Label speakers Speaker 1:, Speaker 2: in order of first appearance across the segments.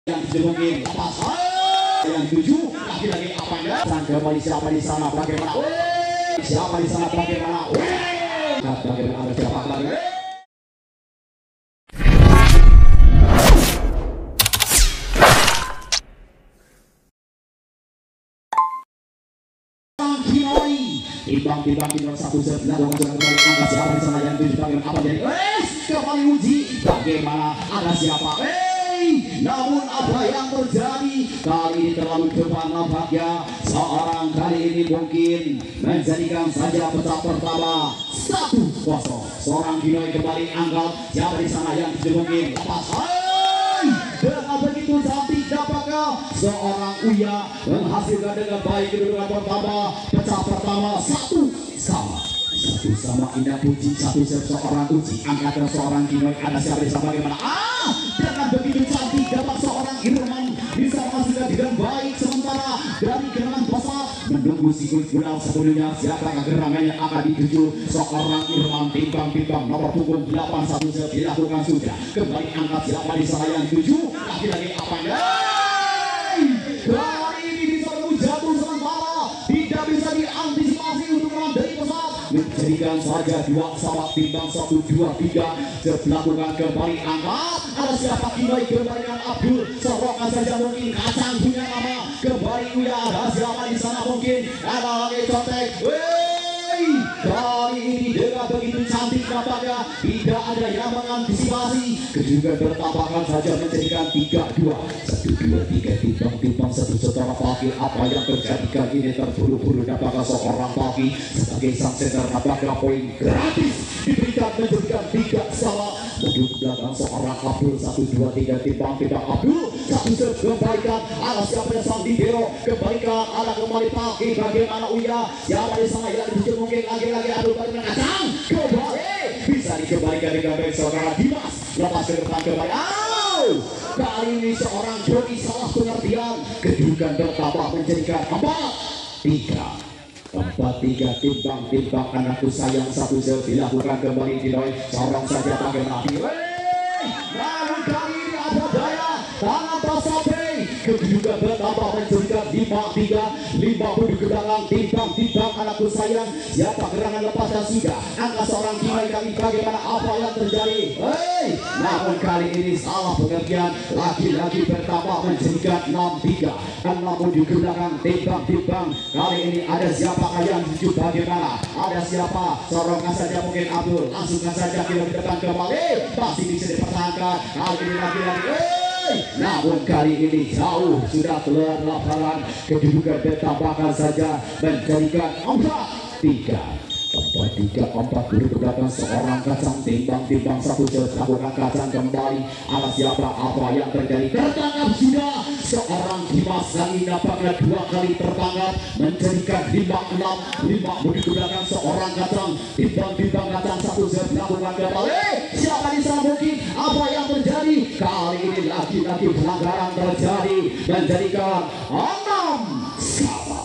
Speaker 1: yang mungkin lepas yang 7 lagi-lagi apa ya kembali siapa di sana bagaimana siapa di sana bagaimana bagaimana siapa lagi timbang satu sebelah kembali angkat siapa di sana yang 7 bagaimana apa jadi kembali uji bagaimana ada siapa namun apa yang terjadi kali ini terlalu depan nampaknya seorang kali ini mungkin menjadikan saja pecah pertama 1-0 seorang Ginoi kembali angkat siapa di sana yang mungkin lepas dengan begitu cantik apakah seorang Uya menghasilkan dengan baik kedudukan pertama pecah pertama 1-1 sama indah puji seorang uji angkatan seorang Ginoi ada siapa di sana bagaimana dengan begitu cantik dapat seorang Irman bisa menghasilkan dengan baik sementara dari gerangan besar menunggu siklus final sebelumnya siapa gerangan yang akan dituju seorang Irman timbang nomor punggung 81 dilakukan sudah kembali angkat siapa di sana yang 7 lagi-lagi apa ya kali ini bisa jatuh sementara tidak bisa diantisipasi untuk melandai pesawat menjadikan saja 2 sama timbang 1 2 3 dilakukan kembali angkat ada siapa Ginoi kembali dengan Abdul sorongkan saja mungkin kacang punya nama kembali Uya ada siapa di sana mungkin ada lagi contek kali ini dengan begitu cantik nampaknya tidak ada yang mengantisipasi kejutan bertapakan saja menjadikan 3-2 1 2 3 timbang 1 setelah Paki apa yang terjadi kali ini terburu-buru nampaknya seorang Paki sebagai sang center nampaknya poin gratis diberikan menjadikan 3 sama menuju belakang seorang Abdul 1 2 3 timbang Abdul 1 kembalikan ala siapa yang sang dibero kembalikan ala kembali Paki bagaimana Uya siapa di sana yang dituju mungkin lagi-lagi aduh bagaimana kacang kembali bisa dikembalikan dengan baik seorang Dimas lepas ke depan kembali kali ini seorang Joni salah pengertian kedudukan bertambah menjadikan 4-3 timbang anakku sayang 1-0 dilakukan kembali Ginoi sorong saja bagaimana namun kali ini apa daya tangan Tasape kedudukan bertambah menjadikan 5-3 50 ke belakang timbang anakku sayang siapa gerangan lepas dan sudah angka seorang Ginoi kali bagaimana apa yang terjadi namun kali ini salah pengertian lagi-lagi bertambah menjadikan 6-3 60 ke belakang timbang kali ini ada siapa yang tuju bagaimana ada siapa sorongkan saja mungkin Abdul langsungkan saja ke depan kembali masih bisa dipertahankan kali ini lagi-lagi namun kali ini jauh sudah keluar lapangan kedudukan bertambahkan saja menjadikan 4-3 duduk ke belakang seorang kacang timbang 1 lakukan kacang kembali ala siapa apa yang terjadi tertangkap sudah seorang Dimas kali nampaknya 2 kali tertangkap menjadikan 5-6 duduk ke belakang seorang kacang timbang kacang 1 lakukan kembali siapa di sana mungkin apa yang terjadi kali ini lagi-lagi pelanggaran terjadi menjadikan 6 sama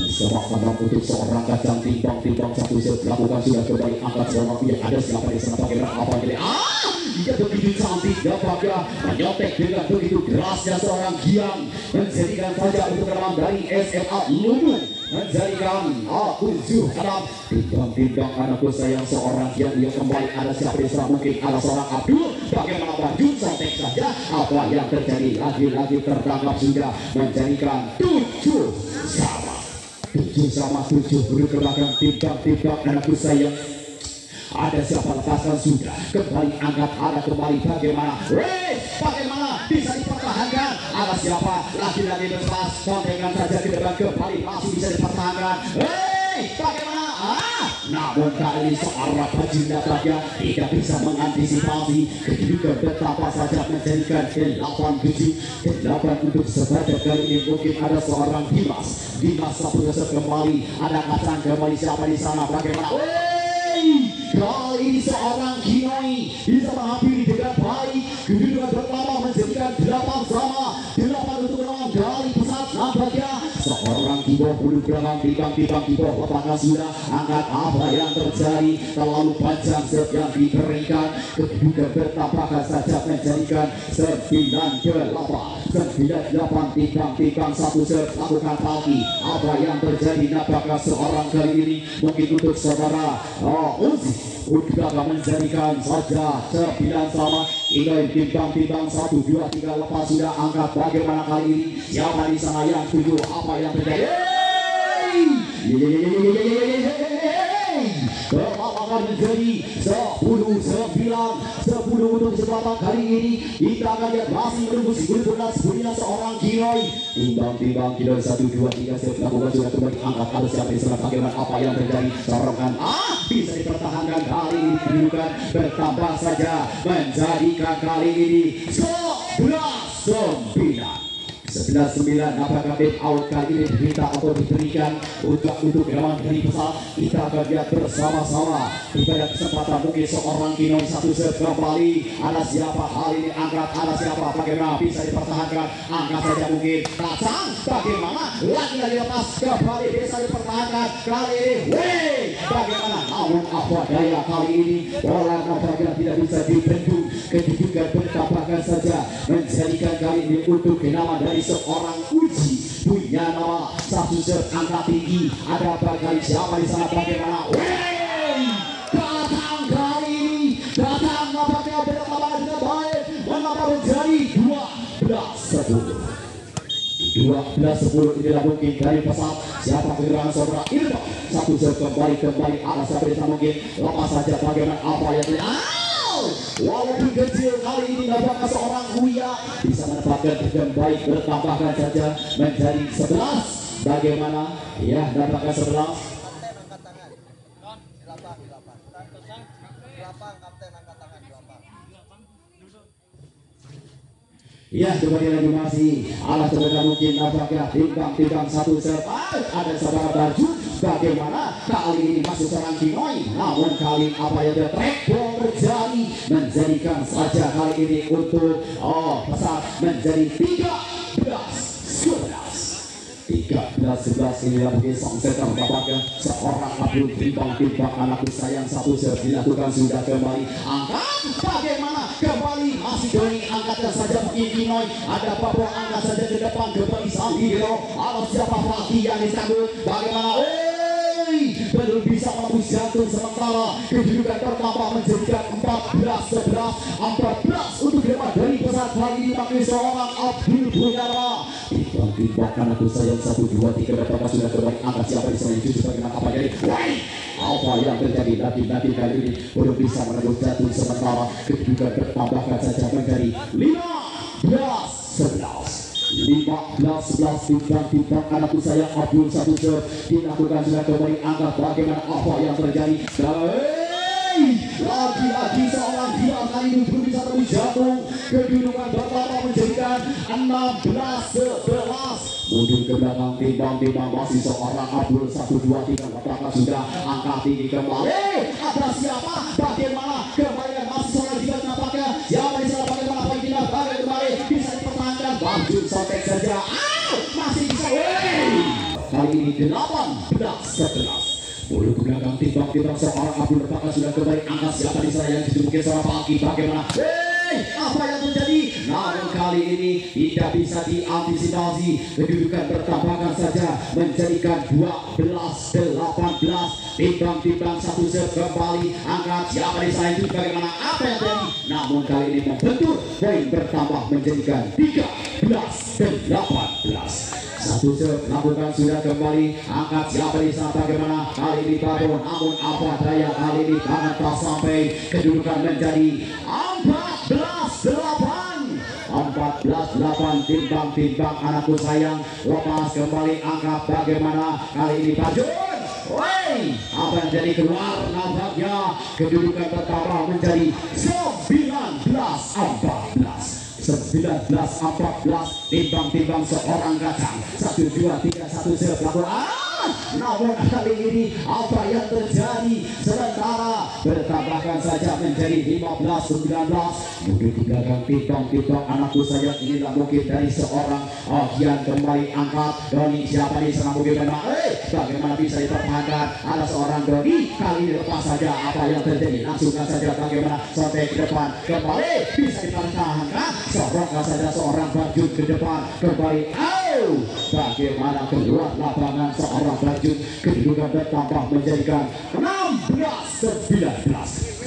Speaker 1: semak untuk seorang kacang timbang 1 lakukan sudah kembali angkat seorang yang ada siapa di sana bagaimana apa jadi dia begitu cantik dapatnya menyotek dengan begitu kerasnya seorang Giang menjadikan saja untuk dalam dari SMA Lumut menjadikan 7-6 timbang anakku sayang seorang Giang dia kembali ada siapa di sana mungkin ada seorang Abdul bagaimana baju cantik saja apa yang terjadi lagi-lagi tertangkap sudah menjadikan 7-7 beri ke belakang timbang anakku sayang ada siapa lepaskan sudah kembali angkat ada kembali bagaimana bisa dipertahankan ada siapa lagi-lagi berlepas kontengan saja ke depan kembali masih bisa dipertahankan bagaimana namun kali ini seorang Bajinda saja tidak bisa mengantisipasi kedudukan betapa saja menjadikan 8-7 untuk sebagai kali ini mungkin ada seorang Dimas 1 kembali ada kacang kembali siapa di sana bagaimana kali ini seorang Ginoi bisa menghampiri dengan baik kedudukan bertambah menjadikan 8 sama 8 untuk menang dari pesat nampaknya seorang bulu belakang timbang di bawah apakah sudah angkat apa yang terjadi terlalu panjang serve yang dikeringkan kedudukan bertabrakan saja menjadikan 9-8 timbang satu serve lakukan talki apa yang terjadi apakah seorang kali ini mungkin untuk saudara Uzi udah menjadikan saja 9 sama ini timbang 1 2 3 lepas sudah angkat bagaimana kali ini siapa di sana yang setuju apa yang terjadi akan menjadi 10 untuk kesempatan kali ini kita akan lihat masih menunggu sebulan seorang Kiroy timbang Kiroy 1 2 3 lakukan sudah kembali angkat harus siapa di sana bagaimana apa yang terjadi serangan bisa dipertahankan kali ini kedudukan bertambah saja menjadikan kali ini 11-9 apakah tip out kali ini kita atau diberikan untuk gerawan dari pesawat kita akan lihat bersama-sama pada kesempatan mungkin seorang Kinon satu set kembali ada siapa hal ini angkat ada siapa bagaimana bisa dipertahankan angkat saja mungkin kacang bagaimana lagi lepas kembali bisa dipertahankan kali ini bagaimana namun apa daya kali ini bola nampaknya tidak bisa dibendung kedudukan bertabrakan saja menjadikan kali ini untuk kenaman dari seorang Uji punya nama satu serve angkat tinggi ada bagai siapa di sana bagaimana datang kali ini datang nampaknya bertabrakan dengan baik mengapa menjadi 12-10 tidak mungkin dari pesawat siapa gerangan saudara ini satu serve kembali ada siapa di sana mungkin lepas saja bagaimana apa yang terjadi walaupun kecil kali ini nampaknya seorang Huya bisa mendapatkan dengan baik bertambahkan saja menjadi 11 bagaimana ya nampaknya 11 ya kembali lagi masih alat terdekat mungkin nampaknya timbang satu serve ada saudara Baju bagaimana kali ini masih seorang Kinoy namun kali apa yang trackball terjadi menjadikan saja kali ini untuk pesat menjadi 13-11 ini mungkin sang setan bapaknya seorang Abdul timbang anakku sayang satu serve dilakukan sudah kembali angkat bagaimana kembali masih dari angkatnya saja mungkin Kinoy ada Pablo angkat saja ke depan kembali Sandiro atau siapa lagi yang disambut bagaimana belum bisa menembus jantung sementara kedudukan pertama menjadikan 14 untuk depan dari pesawat kali ini pakai seorang Abdul Buyara timbang anakku sayang 1 2 3 berapa sudah kembali angkat siapa di sana yang jujur bagaimana apa jadi apa yang terjadi nanti kali ini belum bisa menembus jantung sementara kedudukan bertambahkan saja menjadi 15-11 timbang anakku sayang Abdul satu serve dilakukan sudah kembali angkat bagaimana apa yang terjadi lagi-lagi seorang dia kali ini belum bisa tembus jantung kedudukan pertama menjadikan 16-11 mundur ke belakang timbang masih seorang Abdul 1 2 3 apakah sudah angkat tinggi kembali ada siapa bagaimana kembali masih seorang dia nampaknya siapa di sana bagaimana poin kita kembali bisa dipertahankan Baju sotek saja masih bisa kali ini 18-11 Bulu ke belakang timbang seorang Abdul Bakar sudah kembali angkat siapa di sana yang ditemukan seorang Paki bagaimana apa yang terjadi namun kali ini tidak bisa diantisipasi kedudukan bertambahkan saja menjadikan 12-18 timbang satu serve kembali angkat siapa di sana itu bagaimana apa yang terjadi namun kali ini membentur poin bertambah menjadikan 13-18 satu serve lakukan sudah kembali angkat siapa di sana bagaimana kali ini baru namun apa daya kali ini tangan tak sampai kedudukan menjadi 14-8 timbang anakku sayang lepas kembali angkat bagaimana kali ini Bajun apa yang jadi keluar nampaknya kedudukan pertama menjadi 19-14 timbang seorang kacang 1 2 3 1 serve lakukan namun kali ini apa yang terjadi? Sementara bertambahkan saja menjadi 15-19. Mundur ke belakang, timbang anakku saja. Inilah mungkin dari seorang Ogian kembali angkat. Doni siapa nih serang mungkin memang. Bagaimana bisa dipertahankan? Ada seorang Doni kali ini lepas saja. Apa yang terjadi? Langsungkan saja bagaimana sampai ke depan kembali bisa dipertahankan. Sorongkan saja seorang Barjun ke depan kembali. Bagaimana keluar lapangan seorang Barjun, kedudukan bertambah menjadikan 16-19.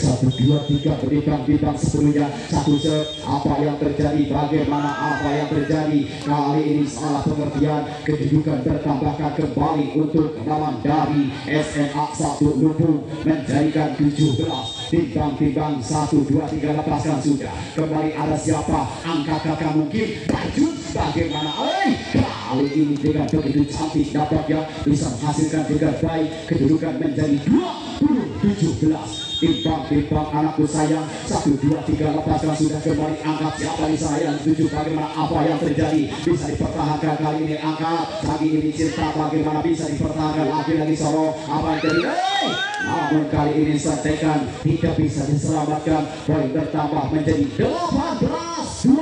Speaker 1: 1-2-3 berikan bintang sepenuhnya. Satu set. Apa yang terjadi? Bagaimana apa yang terjadi? Kali ini salah pengertian. Kedudukan bertambahkan kembali untuk lawan dari SMA 1 Lumbung menjadikan 17. Timbang 1-2-3 lepaskan sudah. Kembali ada siapa? Angkat kakak mungkin Barjun. Bagaimana? Kali ini dengan begitu cantik dapatnya bisa menghasilkan dengan baik. Kedudukan menjadi 20-17. Timbang anakku sayang. 1-2-3 lepaskan sudah. Kembali angkat siapa nih sayang? 7. Bagaimana apa yang terjadi? Bisa dipertahankan kali ini angkat. Lagi ini cinta bagaimana bisa dipertahankan lagi Soro. Apa yang terjadi? Namun kali ini santekan tidak bisa diselamatkan. Poin bertambah menjadi 18-20.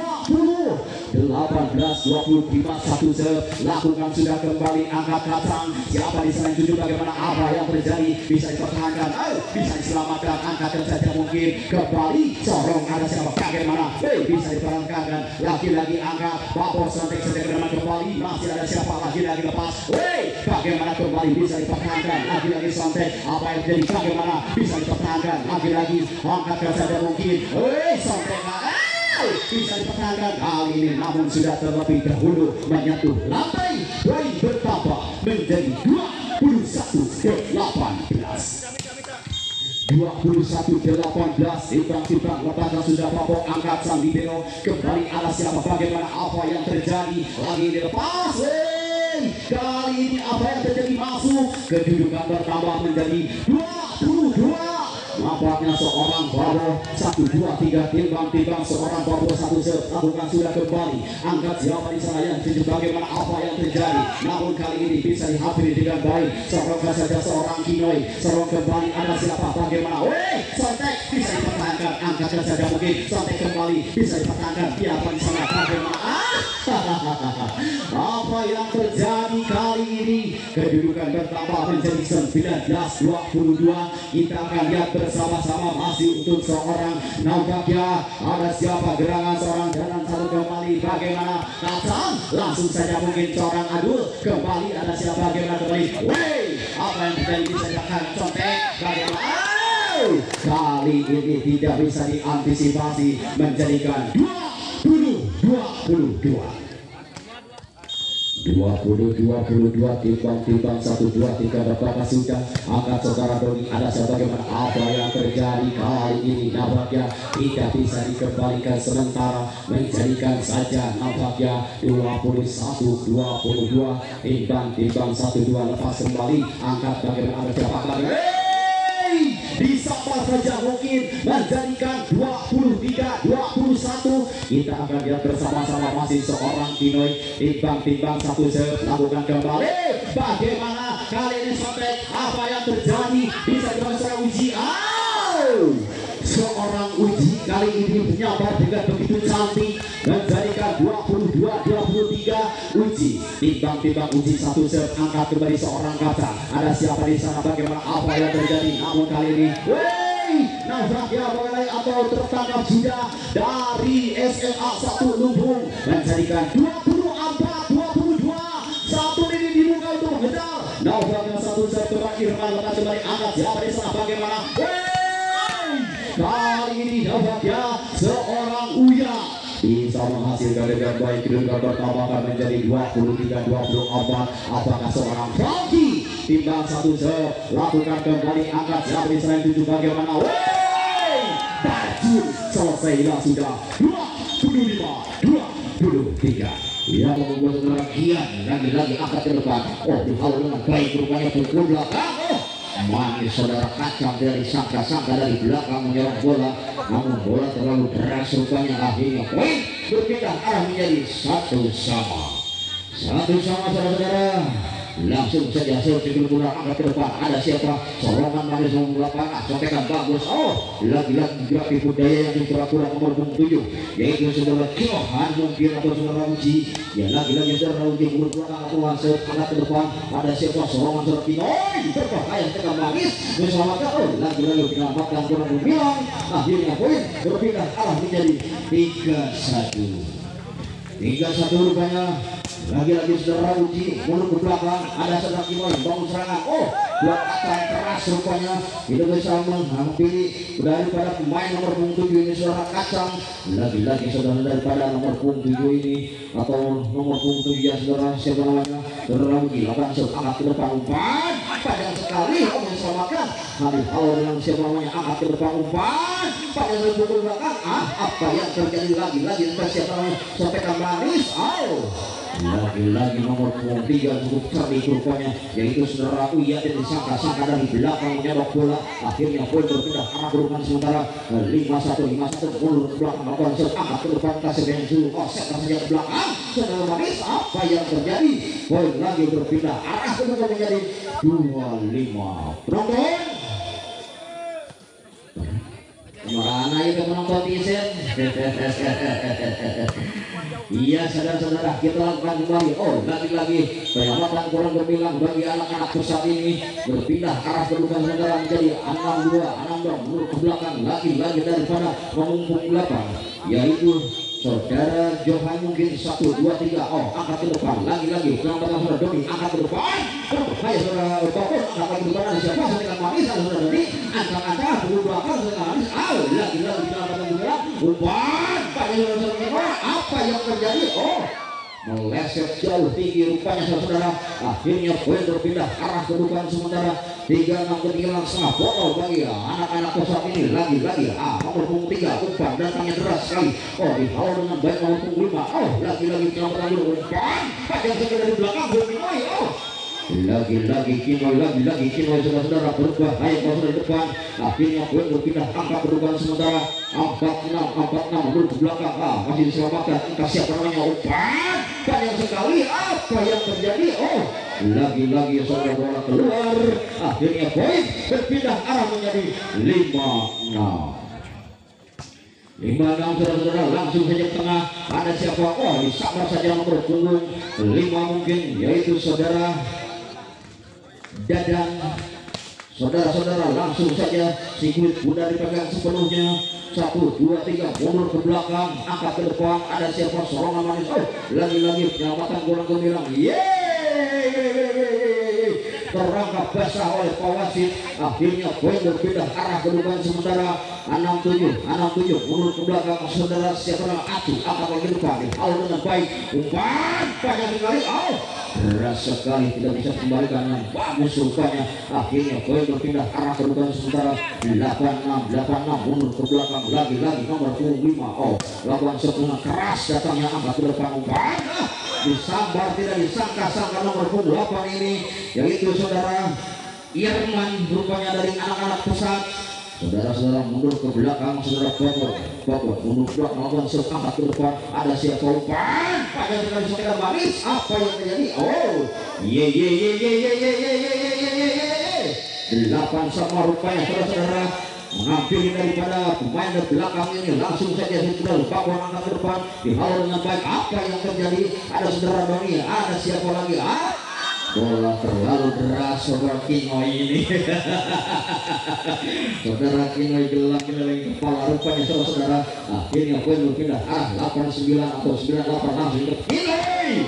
Speaker 1: Satu set. Lakukan sudah kembali angkat kacang. Siapa di sana 7? Bagaimana apa yang terjadi? Bisa dipertahankan. Bisa diselamatkan. Angkatkan saja mungkin kembali. Sorong ada siapa? Bagaimana? Bisa dipertahankan. Lagi-lagi angkat. Babos santek kembali. Masih ada siapa? Lagi-lagi lepas. Bagaimana kembali bisa dipertahankan? Lagi-lagi santek. Apa yang terjadi? Bagaimana bisa dipertahankan? Lagi-lagi angkatkan saja mungkin. Santek bisa dipertahankan kali ini, namun sudah terlebih dahulu menyentuh lantai. Poin bertambah menjadi 21-18. 21-18. Timbang lepaskan sudah Papok angkat sang libero. Kembali ada siapa? Bagaimana apa yang terjadi? Lagi dilepas. Kali ini apa yang terjadi? Masuk. Kedudukan bertambah menjadi 22. Nampaknya seorang Babo. 1-2-3 timbang seorang Babo. 1 set. Lakukan sudah kembali. Angkat siapa di sana yang tujuh? Bagaimana apa yang terjadi? Namun kali ini bisa dihampiri dengan baik. Sorongkan saja seorang Kinoi. Sorong kembali ada siapa? Bagaimana? Santek bisa dipertahankan. Angkatkan saja mungkin. Santek kembali bisa dipertahankan. Siapa di sana? Bagaimana? Apa yang terjadi kali ini? Kedudukan bertambah menjadi 19-22. Kita akan lihat bersama-sama masih untuk seorang nampaknya ada siapa? Gerangan seorang jalan satu kembali. Bagaimana? Kacang langsung saja mungkin seorang Adul kembali ada siapa? Bagaimana kembali? Apa yang terjadi? Bisa dikatakan contek. Bagaimana? Kali ini tidak bisa diantisipasi menjadikan 20-22. 20-22 timbang 1-2-3 berapa sudah angkat saudara Doni ada sebagaimana apa yang terjadi kali ini nampaknya tidak bisa dikembalikan sementara menjadikan saja nampaknya 21-22 timbang 1-2 lepas kembali angkat bagaimana ada siapa lagi bisa saja mungkin menjadikan 23-21. Kita akan lihat bersama-sama masih seorang Kinoi. Timbang 1 set. Lakukan kembali. Bagaimana kali ini sampai apa yang terjadi? Bisa dilakukan seorang Uji. Seorang Uji kali ini menyabar dengan begitu cantik menjadikan 22-23. Uji timbang Uji 1 set. Angkat kembali seorang kata. Ada siapa di sana? Bagaimana apa yang terjadi? Namun kali ini nampaknya mengenai atau tertangkap sudah dari SMA 1 Lumbung menjadikan 24-22. Satu ini dibuka untuk mengejar. Nampaknya 1 set terakhir melakukan kembali angkat siapa di sana? Bagaimana? Kali ini nampaknya seorang Uya bisa menghasilkan dengan baik. Kedudukan bertambah menjadi 23-24. Apakah seorang Franky timbang 1 set. Lakukan kembali angkat siapa di sana 7? Bagaimana? Barjun selesailah sudah 25-23. Ia membuat keragian lagi-lagi angkat ke depan. Dihalau dengan baik rupanya pukul belakang. Manis saudara kacang dari sangka-sangka dari belakang menyerang bola, namun bola terlalu deras rupanya. Akhirnya poin berpindah arah menjadi 1-1 saudara-saudara. langsung saja sedikit bola angkat ke depan. Ada siapa? Sorongan manis lapangan, contekan bagus. Oh, lagi-lagi grafik budaya yang pura-pura nomor 7, yaitu saudara Johan mungkin atau saudara Uji. Ya lagi-lagi saudara Uji berulang atau langsung angkat ke depan. Ada siapa? Sorongan saudara Kinoi, berbahaya tekan manis, diselamatkan. Oh, lagi-lagi menyelamatkan kurang bilang. Akhirnya poin berpindah arah menjadi 3-1. 3-1 rupanya. Lagi-lagi saudara Uji mundur ke belakang. Ada saudara Kinoi bangun serangan. Oh, buat akan keras rupanya. Itu bisa menghampiri daripada pemain nomor 7 ini saudara Kacang. Lagi-lagi saudara daripada nomor 7 ini atau nomor 7 ya saudara, siapa namanya? Saudara Uji lakukan angkat ke depan, umpan panjang sekali. Oh, diselamatkan. Habis awal dengan siapa namanya, angkat ke depan, umpan panjang ke belakang. Apa yang terjadi lagi-lagi siapa namanya? Sampaikan manis. Lagi-lagi nomor 3 cukup cerdik rupanya, yaitu saudara Uya, dan disangka-sangka dari belakang menyodok bola. Akhirnya poin berpindah arah berupan sementara 5-1 mundur ke belakang, melakukan angkat ke depan, kasih yang suruh offset saja ke belakang. Saudara manis, apa yang terjadi? Poin lagi berpindah arah ke depan menjadi 2-5. Penonton mana itu penonton Tisen? Iya saudara-saudara, kita lakukan kembali. Oh, lagi-lagi penyelamatkan kurang gemilang bagi anak-anak pesat ini. Berpindah arah kedudukan saudara menjadi 6-2 menurut ke belakang. Lagi-lagi daripada mengumpul belakang, yaitu saudara Johan mungkin 1, 2, 3. Oh, angkat ke depan. Lagi-lagi penyelamatkan saudara Doni, angkat ke depan. Hai saudara Topon, angkat ke depan. Ada siapa? Saudara Manis, ada saudara Doni. Angkat-angkat ke belakang saudara Manis. Lagi-lagi penyelamatkan saudara. Umpan panjang saudara. Apa yang terjadi? Oh, meleset jauh tinggi rupanya saudara. Akhirnya poin berpindah arah kedudukan sementara 3-6 ketinggalan setengah botol bagi anak-anak pesat ini. Lagi-lagi nomor 3 umpan datangnya deras sekali. Oh, dihalau dengan baik nomor 5. Oh, lagi-lagi penyelamatkan umpan panjang sekali dari belakang Kinoi. Oh, lagi-lagi Kinoi, lagi-lagi Kinoi saudara-saudara, berbahaya kalau di depan. Akhirnya poin berpindah angka kedudukan sementara 4-6 mundur ke belakang. Masih diselamatkan. Entah siapa namanya, umpan panjang sekali. Apa yang terjadi? Oh, lagi-lagi saudara bola keluar. Akhirnya poin berpindah arah menjadi 5-6. 5-6 saudara-saudara, langsung saja ke tengah. Ada siapa? Oh, disabar saja nomor punggung 5 mungkin, yaitu saudara Dadang. Saudara-saudara, langsung saja si kulit Bunda dipegang sepenuhnya. 1, 2, 3 mundur ke belakang, angkat ke depan. Ada siapa? Sorongan manis. Oh, lagi-lagi penyelamatan bola gemilang. Terangkap basah oleh Pak Wasit. Akhirnya poin berpindah arah kedudukan sementara 6-7 mundur ke belakang. Saudara siapa? Atu angkat ke depan. Dihalau dengan baik, umpan panjang sekali. Keras sekali, tidak bisa kembalikan dengan bagus rupanya. Akhirnya poin berpindah arah kedudukan sementara 8-6 mundur ke belakang. Lagi-lagi nomor 5. Oh, lakukan setengah keras datangnya angkat ke depan, umpan disambar, tidak disangka-sangka nomor 8 ini, yaitu saudara Irman rupanya dari anak-anak pesat. Saudara-saudara mundur ke belakang, saudara Bobot mundur ke belakang, melakukan angkat ke depan. Ada siapa? Umpan panjang sekali saudara manis. Apa yang terjadi? Oh, 8 sama rupanya saudara-saudara mengambil daripada pemain dari belakang ini. Langsung saja sudah Bobot angkat ke depan, dihalau dengan baik. Apa yang terjadi? Ada saudara Doni, ada siapa lagi? Bola terlalu deras saudara Kinoi ini. Saudara Kinoi gelap keliling kepala rupanya saudara-saudara. Akhirnya poin berpindah 8-9 atau 9-8 langsung ke Kinoi.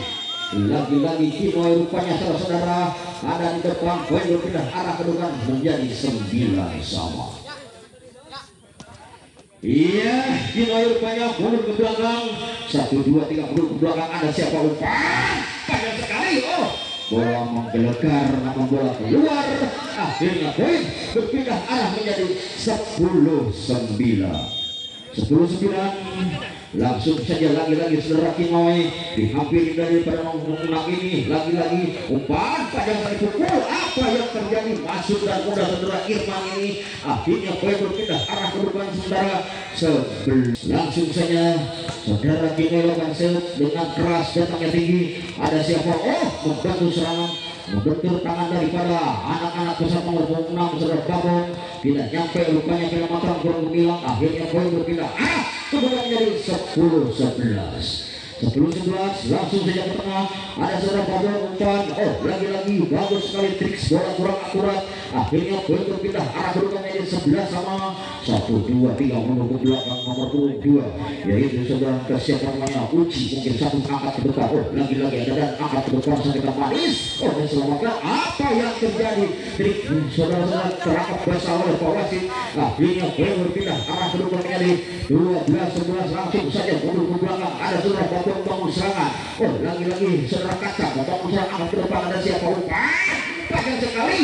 Speaker 1: Lagi-lagi Kinoi rupanya saudara-saudara ada di depan. Poin berpindah arah kedudukan menjadi 9 sama. Iya, Kinoi rupanya mundur ke belakang. 1, 2, 3 mundur ke belakang. Ada siapa? Umpan panjang sekali. Oh, bola menggelegar, namun bola keluar. Akhirnya poin berpindah arah menjadi 10-9. 10-9. Langsung saja lagi-lagi saudara Kinoi dihampiri daripada nomor 6 ini. Lagi-lagi umpan panjang dari pukul. Apa yang terjadi? Masuk dan mudah saudara Irman ini. Akhirnya poin berpindah arah kedudukan sementara 11. Langsung saja saudara Kinoi lakukan set dengan keras, datangnya tinggi. Ada siapa? Oh, membantu serangan membentur tangan daripada anak-anak pesat nomor 6 saudara gabung tidak nyampe rupanya bila matang kurang bilang akhirnya poin berpindah kemudian menjadi 10-11 langsung saja ke tengah ada saudara Babon umpan lagi-lagi bagus sekali trik bola kurang akurat akhirnya poin berpindah arah berubah menjadi 11 sama 1, 2, 3 mundur ke belakang nomor 22 yaitu saudara kesiapannya Uci mungkin satu angkat ke depan lagi-lagi ada dan angkat ke depan sampai ke manis dan selamatkan apa yang terjadi trik saudara-saudara terangkap basah oleh Pak Wasit akhirnya poin berpindah arah berubah menjadi 12-11 langsung saja mundur ke belakang ada saudara Babon bangun serangan lagi-lagi saudara kaca bangun serangan ke depan ada siapa panjang sekali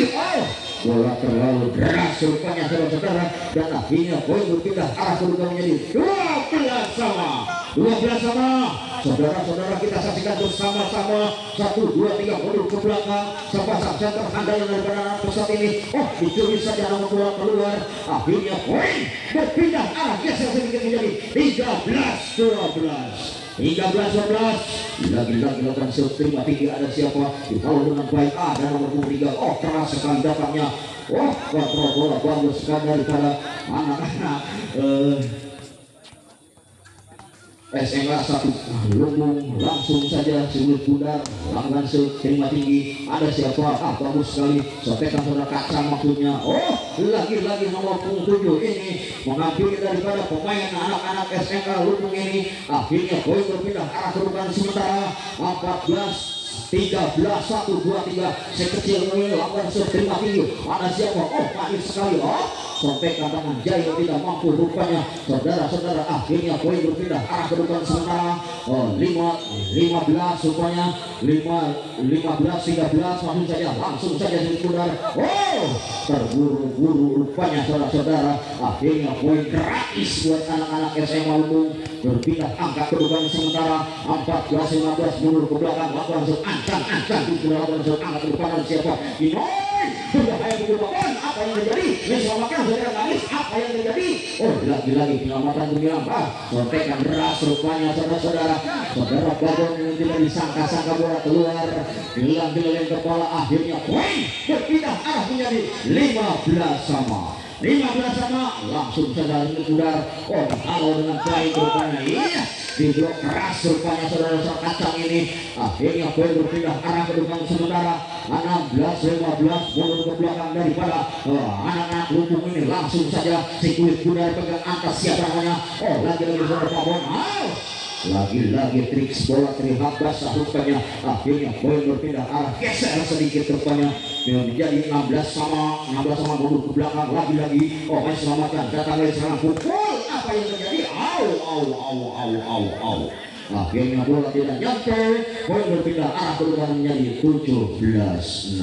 Speaker 1: bola terlalu deras rupanya saudara-saudara dan akhirnya poin berpindah arah berubah menjadi 12 sama saudara-saudara kita saksikan bersama-sama 1, 2, 3 mundur ke belakang sepasang center andalan daripada anak pesat ini dicuri saja nomor bola keluar akhirnya poin berpindah arah geser sedikit menjadi 13-12 lagi-lagi lakukan terima tinggi ada siapa di bawah dengan baik ada nomor 3 keras sekali datangnya kontrol bola bagus sekali daripada anak-anak SMA 1 Lumbung langsung saja sulit pudar langgan terima tinggi ada siapa bagus sekali sotekan saudara kaca maksudnya lagi-lagi nomor 7 ini mengambil daripada pemain anak-anak SMK Lumbung ini akhirnya poin berpindah arah kedudukan sementara 13 1, 2, 3 sekecil ini lakukan terima tinggi ada siapa manis sekali sampai tangan Jaya tidak mampu rupanya saudara-saudara akhirnya poin berpindah arah kedudukan sementara 15 rupanya 15-13 langsung saja sebentar terburu-buru rupanya saudara-saudara akhirnya poin gratis buat anak-anak SMA Lumbung berpindah angka kedudukan sementara 14-15 mundur ke belakang langsung ancang di belakang angka kedudukan siapa berbahaya berubah apa yang terjadi diselamatkan saudara nangis apa yang terjadi lagi-lagi penyelamatan bergerak sontekan deras rupanya saudara-saudara Babon yang tidak disangka-sangka bola keluar bilang-bilang kepala akhirnya poin berpindah arah menjadi 15 sama langsung saja udar kalau dengan baik rupanya di blok keras rupanya saudara-saudara kacang ini akhirnya poin berpindah arah ke depan sementara 16-15 mundur ke belakang daripada anak-anak Lumbung ini langsung saja si kulit udar pegang atas siapa namanya lagi-lagi saudara Babon lagi-lagi trik bola terhambat rupanya akhirnya poin berpindah arah geser sedikit rupanya menjadi 16 sama mundur ke belakang lagi-lagi selamatkan datang dari serangan pukul apa yang terjadi akhirnya bola tidak nyampe poin berpindah arah kedudukan menjadi 17-16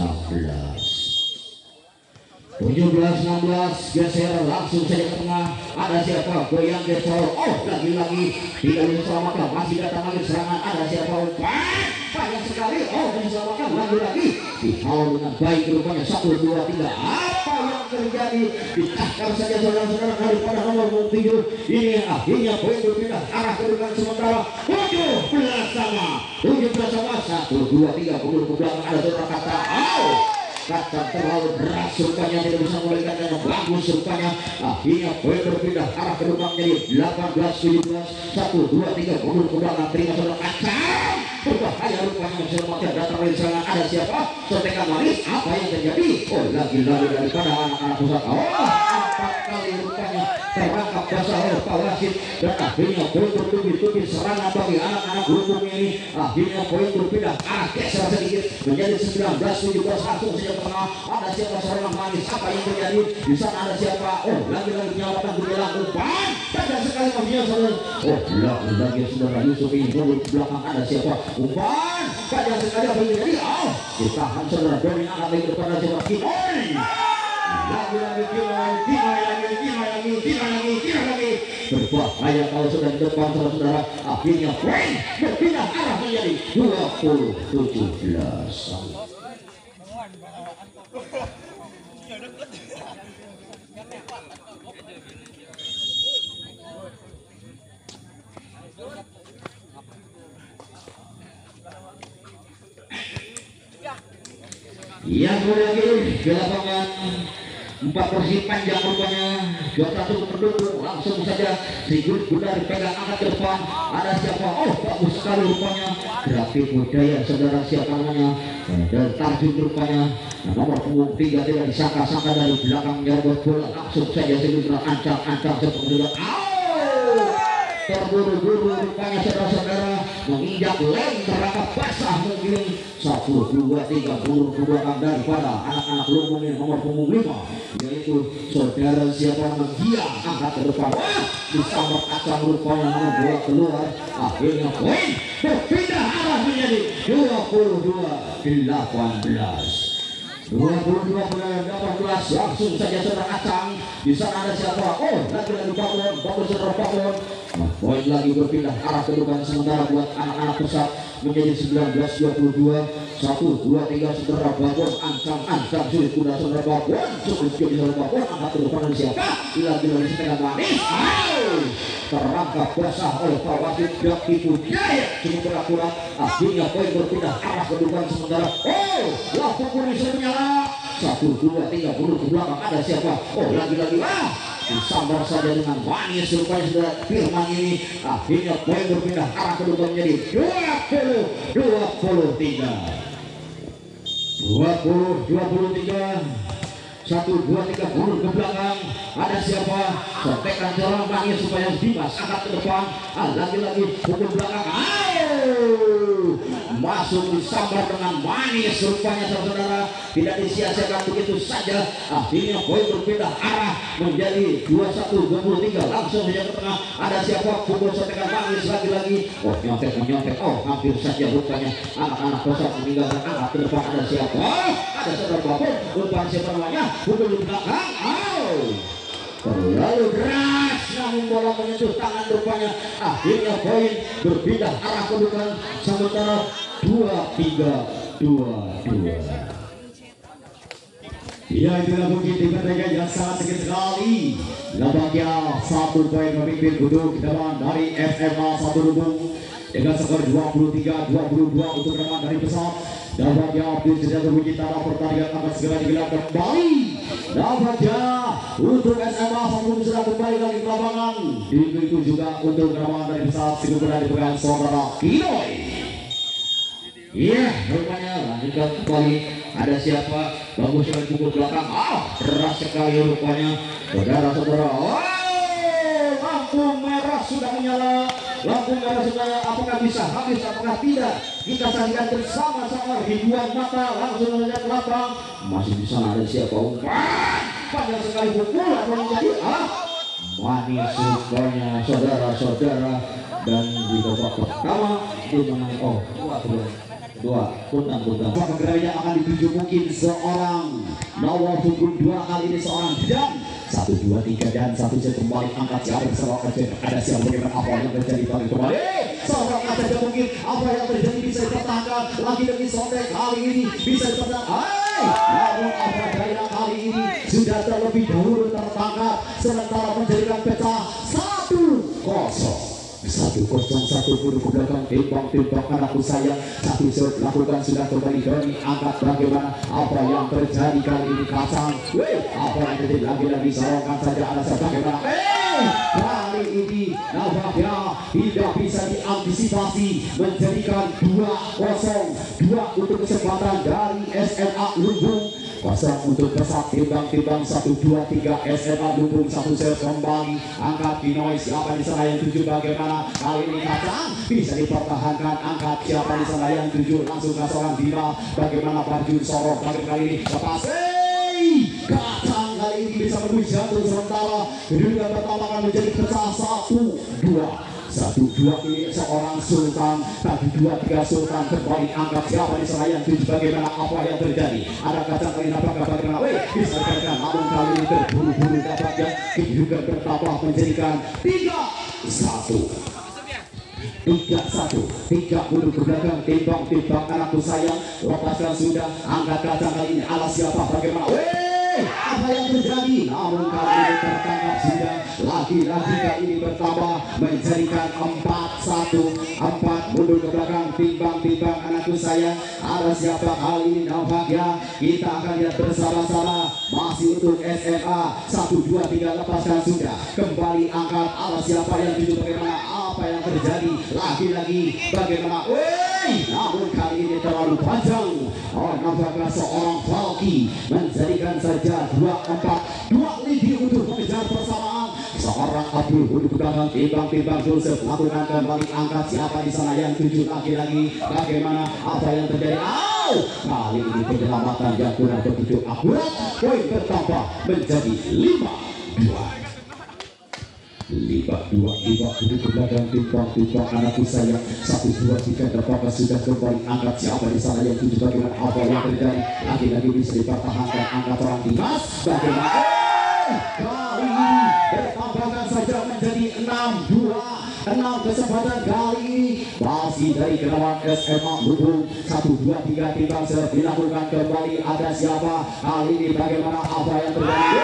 Speaker 1: geser langsung saja ke tengah ada siapa goyang gesol lagi-lagi tidak diselamatkan masih datang lagi serangan ada siapa banyak sekali diselamatkan lagi-lagi dihalau dengan baik rupanya 1, 2, 3 apa yang terjadi ditangkap saja saudara-saudara daripada nomor 7 ini akhirnya poin berpindah arah kedudukan sementara 17 sama 1, 2, 3 mundur ke belakang ada saudara kata terlalu berat rupanya tidak bisa memberikan dengan bagus rupanya akhirnya poin berpindah arah ke depan menjadi 18-17 1, 2, 3 mundur ke belakang terima saudara kacang berbahaya rupanya menyelamatkan datang dari serangan ada siapa sotekan manis apa yang terjadi lagi-lagi daripada anak-anak pusat 4 kali rupanya terangkap basah oleh Pak Wasit dan akhirnya poin bertubi-tubi serangan bagi anak-anak Lumbung ini akhirnya poin berpindah arah geser sedikit menjadi 19-17 langsung saja tengah ada siapa serangan manis apa yang terjadi di sana ada siapa lagi-lagi menyelamatkan berjalan umpan dan sekali maksudnya lagi saudara Yusuf ini mundur ke belakang ada siapa umpan panjang sekali apa yang terjadi ditahan saudara Doni angkat lagi depan ada siapa lagi-lagi berbahaya kalau sudah di depan saudara akhirnya poin berpindah arah menjadi 20-17
Speaker 2: Ya.
Speaker 1: Yang lagi di lapangan 4 persib panjang rupanya, juara 1 pendukung langsung saja Sigurd Gundar pegang angkat ke depan. Ada siapa? Oh, bagus sekali rupanya Grafik Budaya, saudara, siapa namanya, dan Tarjun rupanya. Nomor punggung 3 tidak disangka-sangka dari belakang menyerobot bola, langsung saja Sigurd ancang-ancang seperti itu. Terburu-buru rupanya saudara-saudara, menginjak lem terangkat basah mungkin 1, 2, 3 buru belakang daripada anak-anak lumbung yang nomor punggung 5, yaitu saudara siapa menghiang angkat ke depan. Disambar kacang rupanya nomor bola keluar. Akhirnya poin berpindah arah menjadi 22-18. 22-18 langsung saja saudara acang. Di sana ada siapa? Oh, lagi-lagi Babon, bagus saudara Babon. Poin lagi berpindah arah ke depan sementara buat anak-anak pesat menjadi 19-22. 1, 2, 3 saudara Babon, ancang sulit kuda saudara Babon, sulit jadi saudara Babon, angkat ke depan dari siapa? Lagi-lagi setengah manis. Terangkap basah oleh Pak Wasit Grafik Budaya, cukup berakurat. Akhirnya poin berpindah arah ke depan sementara. Oh, lampu kuning sudah menyala. 1, 2, 3 buru ke belakang. Ada siapa? Oh, lagi-lagi disambar saja dengan manis rupanya sudah Firman ini. Akhirnya poin berpindah arah ke depan menjadi 20-23. 1, 2, 3 buru ke belakang. Ada siapa? Sontekan jalan manis supaya Dimas angkat ke depan. Lagi-lagi pukul belakang. Masuk disambar dengan manis rupanya saudara, tidak disia-siakan begitu saja. Akhirnya poin berpindah arah menjadi 21-23. Langsung saja ke tengah. Ada siapa? Pukul sontekan manis lagi-lagi. Oh, nyontek. Oh, hampir saja rupanya anak-anak pesat meninggalkan angkat ke depan. Ada siapa? Ada saudara Babon. Lupa siapa namanya? Pukul di belakang. Terlalu deras, namun bola menyentuh tangan rupanya. Akhirnya poin berpindah arah ke depan sementara 23-22. Ya, itulah mungkin di pertandingan yang sangat sedikit sekali. Nampaknya 1 poin memimpin duduk depan dari SMA 1 Lubung dengan skor 23-22 untuk rekan dari pesat. Nampaknya Abdul sudah berbunyi tanda pertandingan akan segera digelar kembali. Nampaknya untuk SMA 1 Lubung sudah kembali lagi ke lapangan. Itu juga untuk rekan dari pesat sudah berada dipegang saudara Kinoy. Iya, rupanya lanjutkan kembali. Ada siapa? Bagus sekali pukul belakang. Keras sekali rupanya saudara-saudara. Lampu merah sudah menyala. Lampu merah sudah, apakah bisa habis, apakah tidak? Kita saksikan bersama-sama ribuan mata langsung melihat ke belakang. Masih di sana ada siapa? Panjang sekali pukulan menjadi manis rupanya saudara-saudara. Dan di babak pertama dimenang dua kundang. Pergerakannya akan dituju mungkin seorang nomor punggung 2 kali ini seorang dan 1, 2, 3 dan 1 set kembali angkat siapa bersama ada siapa bagaimana apa yang terjadi kembali seorang saja mungkin apa yang terjadi bisa dipertahankan lagi demi sore kali ini bisa dipertahankan. Namun apa daya kali ini sudah terlebih dahulu tertangkap sementara menjadikan pecah 1-0. 1-0 buru ke belakang timbang anakku sayang. 1 set lakukan sudah kembali Doni angkat bagaimana apa yang terjadi kali ini kacang. Apa yang terjadi lagi sorongkan saja alasan bagaimana kali ini nampaknya tidak bisa diantisipasi menjadikan 2-0 untuk kesempatan dari SMA Lubung. Pasang untuk pesat timbang 1, 2, 3 SMA Lubung 1 set kembali angkat Kinoy. Siapa di sana yang 7 bagaimana kali ini kacang bisa dipertahankan angkat siapa di sana yang 7 langsung ke seorang Bima bagaimana Barjun Sorok kali ini lepas kacang kali ini bisa menembus jantung sementara kedua pertama akan menjadi pecah 1-2 ini seorang Sultan tadi 2-3 Sultan kembali angkat siapa di sana yang 7 bagaimana apa yang terjadi ada kacang kali ini apakah bagaimana bisa dikatakan namun kali ini terburu-buru dapatnya juga bertambah menjadikan 3-1 buru ke belakang timbang anakku sayang lepaskan sudah angkat kacang kali ini ala siapa bagaimana Apa yang terjadi? Namun kali ini tertangkap sudah. Lagi-lagi kali ini bertambah menjadikan 4-1. 4 mundur ke belakang. Timbang-timbang anakku sayang. Ada siapa kali ini? Nampaknya kita akan lihat bersama-sama. Masih untuk SMA 1, 2, 3 lepaskan sudah. Kembali angkat. Ada siapa yang tuju? Bagaimana? Apa yang terjadi? Lagi-lagi bagaimana? Namun kali ini terlalu panjang. Nampaknya seorang Falky menjadikan saja 2-4. 2 lidi untuk mengejar persamaan. Seorang Abdul untuk belakang. Timbang-timbang Joseph lakukan kembali angkat. Siapa di sana yang tuju? Lagi-lagi bagaimana? Apa yang terjadi? Kali ini penyelamatan yang kurang begitu akurat. Poin bertambah menjadi 5-2. 5-2 duduk ke belakang. Timbang-timbang anakku sayang. 1, 2, 3 terpakai sudah kembali angkat. Siapa di sana yang tuju? Bagaimana? Apa yang terjadi? Lagi-lagi bisa dipertahankan angkat orang timnas. Bagaimana? Kali ini bertambahkan saja menjadi 6-2. 6 kesempatan kali ini masih dari gerawan SMA Lubung. 1, 2, 3 timbang dilakukan kembali. Ada siapa kali ini? Bagaimana? Apa yang terjadi?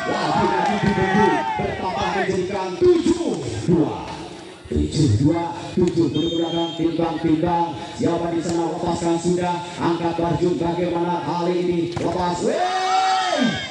Speaker 1: Lagi-lagi dibentuk bertambah menjadikan 7-2. 7 belakang. Timbang-timbang siapa di sana? Lepaskan sudah. Angkat baju. Bagaimana kali ini? Lepas.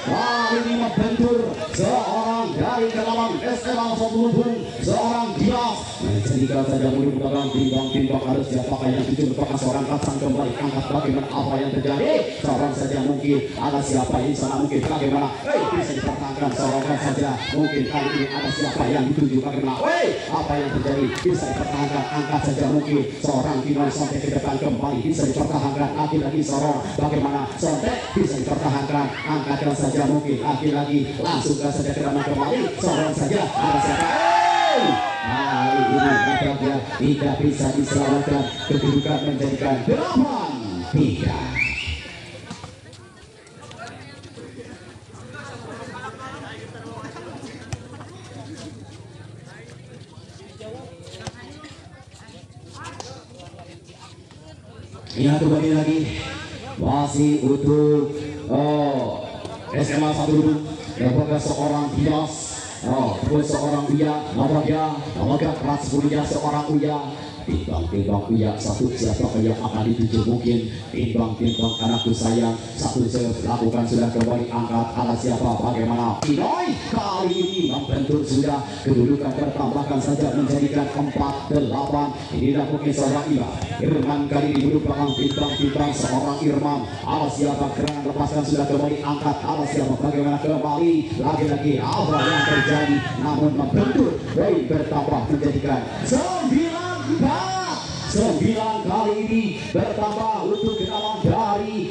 Speaker 1: Kali ini membentur seorang dari gerawan SMA Lubung. Seorang Dias menjadikan saja mundur belakang. Timbang-timbang harus siapakah yang tuju? Merupakan seorang kacang kembali angkat. Bagaimana? Apa yang terjadi? Seorang saja mungkin. Ada siapa di sana? Mungkin bagaimana? Bisa dipertahankan seorang saja. Mungkin kali ini ada siapa yang dituju? Bagaimana? Apa yang terjadi? Bisa dipertahankan. Angkat saja mungkin. Seorang Kimon sampai ke depan kembali. Bisa dipertahankan. Lagi-lagi seorang. Bagaimana? Sontek bisa dipertahankan. Angkatkan saja mungkin. Lagi-lagi langsungkan saja ke dalam kembali. Seorang saja. Ada siapa? Kali ini nampaknya tidak bisa diselamatkan. Kedudukan menjadikan 8-3. Ya, kembali lagi masih untuk SMA 1 Lubung. Apakah seorang Dias? Seorang Uya, nampaknya keras punya seorang Uya. Timbang-timbang Uya 1, siapa yang akan dituju? Mungkin timbang-timbang anakku sayang. 1 lakukan sudah kembali angkat. Ada siapa? Bagaimana? Pinoy kali ini membentur sudah. Kedudukan bertambahkan saja menjadikan 4-8. Inilah mungkin seorang Irman kali ini duduk belakang. Timbang-timbang seorang Irman. Ada siapa? Gerangan lepaskan sudah kembali angkat. Ada siapa? Bagaimana? Kembali lagi-lagi apa yang terjadi? Namun membentur. Poin bertambah menjadikan 9 kali ini bertambah untuk gerawan dari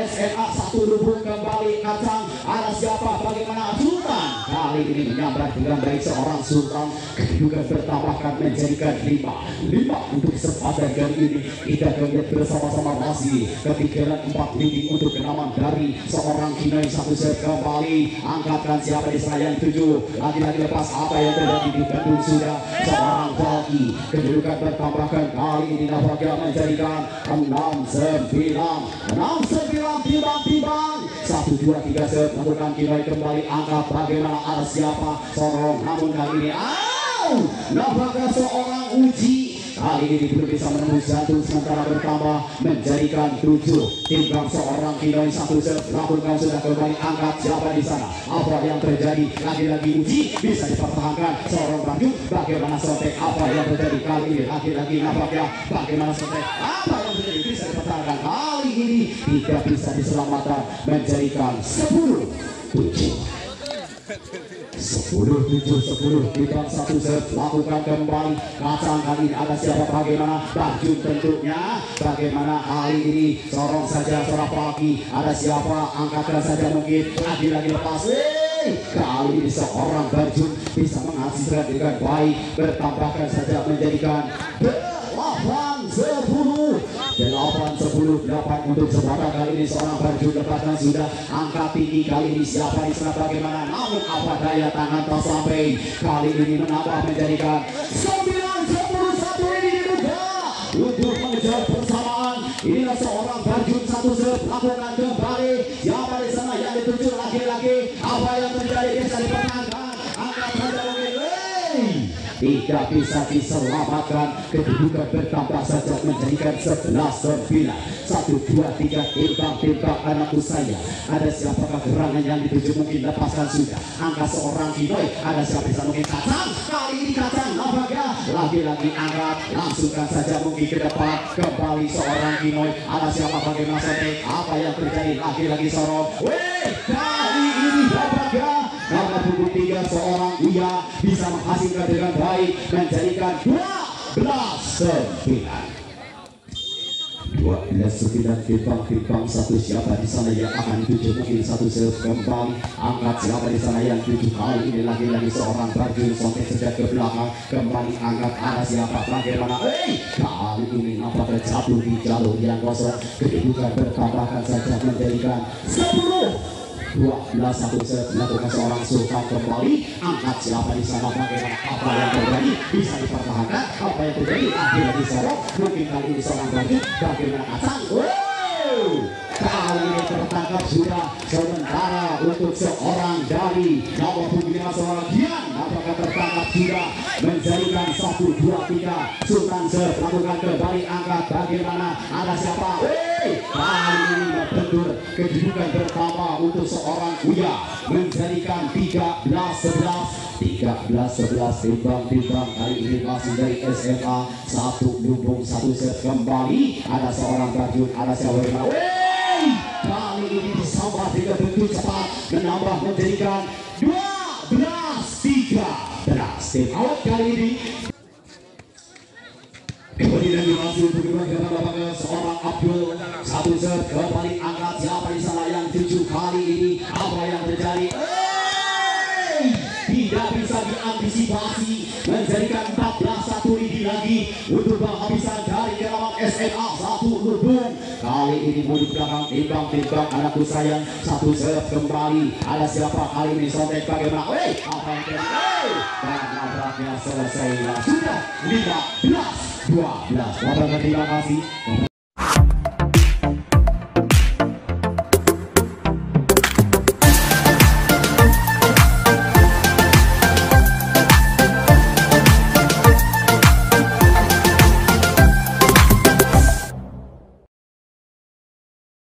Speaker 1: SMA 1 Lubung. Kembali kacang. Ada siapa? Bagaimana? Sultan kali ini menyambar dengan baik seorang Sultan. Kedudukan bertambahkan menjadikan 5 untuk kesempatan kali ini. Kita akan lihat bersama-sama masih ketinggalan 4 leading untuk gerawan dari seorang Kinai 1 set. Kembali angkatkan siapa di sana yang 7. Lagi-lagi lepas. Apa yang terjadi? Di Bandung sudah seorang Falky. Kedudukan bertambahkan kali ini nampaknya menjadikan 6-9. Timbang-timbang 1, 2, 3 set lakukan Kinai kembali angkat. Bagaimana? Ada siapa? Sorong. Namun kali ini nampaknya seorang Uji kali ini belum bisa menembus jantung. Sementara bertambah menjadikan 7. Timbang seorang Kinai 1 set lakukan sudah kembali angkat. Siapa di sana? Apa yang terjadi? Lagi-lagi Uji bisa dipertahankan. Seorang Bandung. Bagaimana Sontek? Apa yang terjadi kali ini? Lagi-lagi nampaknya bagaimana Sontek? Apa yang terjadi? Bisa dipertahankan. Kali ini tidak bisa diselamatkan menjadikan 10-7. 10-7 timbang 1 set lakukan kembali. Kacang kali ini ada siapa? Bagaimana? Bajun tentunya. Bagaimana kali ini? Sorong saja seorang Falky. Ada siapa? Angkatkan saja mungkin. Lagi-lagi lepas. Kali ini seorang Bajun bisa menghasilkan dengan baik. Bertambahkan saja menjadikan 8-10 untuk kesempatan kali ini seorang Bajun lepaskan sudah. Angkat tinggi kali ini siapa di sana? Bagaimana? Namun apa daya tangan tak sampai. Kali ini menambah menjadikan 9-11 ini dibuka untuk mengejar persamaan. Inilah seorang Bajun 1 set lakukan kembali. Siapa di sana yang 17 lagi-lagi apa yang terjadi bisa dipertahankan. Angkat saja mungkin. Tidak bisa diselamatkan, kedudukan bertambah saja menjadikan 11-9. 1, 2, 3, timbang anakku saya. Ada siapakah gerangan yang dituju mungkin lepaskan sudah. Angka seorang Kinoy, ada siapa bisa mungkin kacang. Kali ini kacang nampaknya lagi-lagi angkat, langsungkan saja mungkin ke depan. Kembali seorang Kinoy, ada siapa bagaimana Sotek. Apa yang terjadi lagi-lagi sorong. Kali ini nampaknya nomor punggung 3 seorang Uya bisa menghasilkan dengan baik, menjadikan 12-9. 12-9 timbang satu. Siapa di sana yang akan dituju mungkin satu serve kembali. Angkat siapa di sana yang tujuh. Kali ini lagi-lagi seorang Barjun sampai sejak ke belakang. Kembali angkat, ada siapa bagaimana. Kali ini nampak terjatuh di jalur yang kosong. Kedudukan bertambahkan saja menjadikan 10-12. Satu set dilakukan seorang Sultan kembali. Angkat siapa di sana bagaimana. Apa yang terjadi bisa dipertahankan. Apa yang terjadi akhirnya disorot. Mungkin kali ini seorang Barjun bagaimana kacang. Kali ini tertangkap sudah. Sementara untuk seorang dari nomor punggung 5 seorang Gian apakah tertangkap sudah, menjadikan 1, 2, 3. Sultan serve lakukan kembali angkat bagaimana. Ada siapa. Kali ini berbentur, kedudukan pertama untuk seorang Uya menjadikan 13-11. 13-11 timbang kali ini masih dari SMA 1 Lumbung 1 set kembali. Ada seorang Barjun, ada siapa. Kali ini disambah dengan bentuk cepat menambah menjadikan 12-13. Tim out kali ini. Kemudian dimasuk untuk bagaimana seorang Abdul satu set kembali angkat siapa di sana yang 7. Kali ini apa yang terjadi. Tidak bisa diantisipasi menjadikan 14-1 ini lagi untuk penghabisan dari gelawan SMA 1 Lumbung. Kali ini mau di belakang timbang anakku sayang satu serve kembali. Ada siapa kali ini Sotek bagaimana. Apa yang terjadi. Dan nabraknya selesai sudah 15-12. Terima kasih.